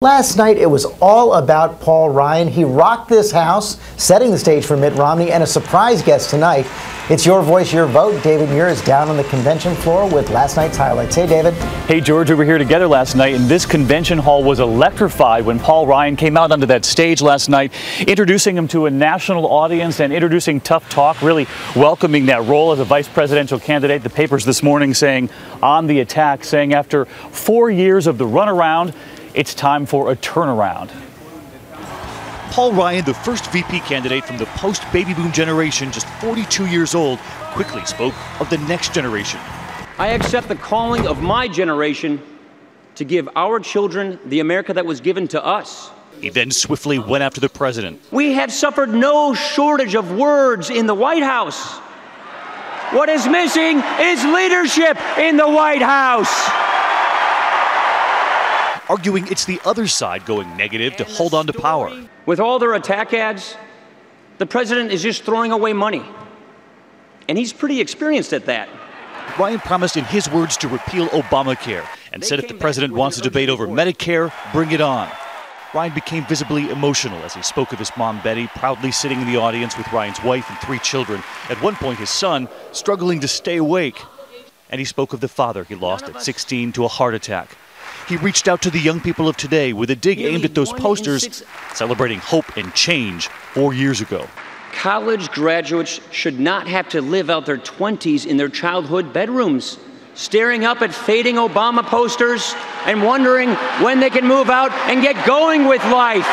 Last night, it was all about Paul Ryan. He rocked this House, setting the stage for Mitt Romney, and a surprise guest tonight. It's Your Voice, Your Vote. David Muir is down on the convention floor with last night's highlights. Hey, David. Hey, George. We were here together last night, and this convention hall was electrified when Paul Ryan came out onto that stage last night, introducing him to a national audience and introducing tough talk, really welcoming that role as a vice presidential candidate. The papers this morning saying on the attack, saying after 4 years of the runaround, it's time for a turnaround. Paul Ryan, the first VP candidate from the post-baby boom generation, just 42 years old, quickly spoke of the next generation. I accept the calling of my generation to give our children the America that was given to us. He then swiftly went after the president. We have suffered no shortage of words in the White House. What is missing is leadership in the White House. Arguing it's the other side going negative to hold on to power. With all their attack ads, the president is just throwing away money. And he's pretty experienced at that. Ryan promised in his words to repeal Obamacare and said if the president wants a debate over Medicare, bring it on. Ryan became visibly emotional as he spoke of his mom, Betty, proudly sitting in the audience with Ryan's wife and 3 children. At one point, his son struggling to stay awake. And he spoke of the father he lost at 16 to a heart attack. He reached out to the young people of today with a dig aimed at those posters celebrating hope and change 4 years ago. College graduates should not have to live out their 20s in their childhood bedrooms, staring up at fading Obama posters and wondering when they can move out and get going with life.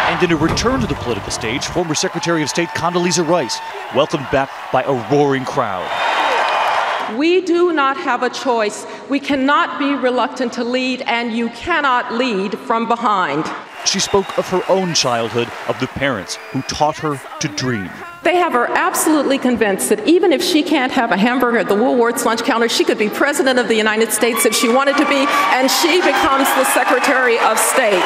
And in a return to the political stage, former Secretary of State Condoleezza Rice welcomed back by a roaring crowd. We do not have a choice. We cannot be reluctant to lead, and you cannot lead from behind. She spoke of her own childhood, of the parents who taught her to dream. They have her absolutely convinced that even if she can't have a hamburger at the Woolworth's lunch counter, she could be President of the United States if she wanted to be, and she becomes the Secretary of State.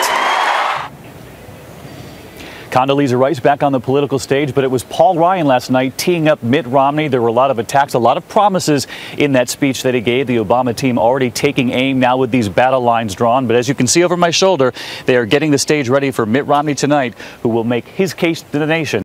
Condoleezza Rice back on the political stage, but it was Paul Ryan last night teeing up Mitt Romney. There were a lot of attacks, a lot of promises in that speech that he gave. The Obama team already taking aim now with these battle lines drawn. But as you can see over my shoulder, they are getting the stage ready for Mitt Romney tonight, who will make his case to the nation.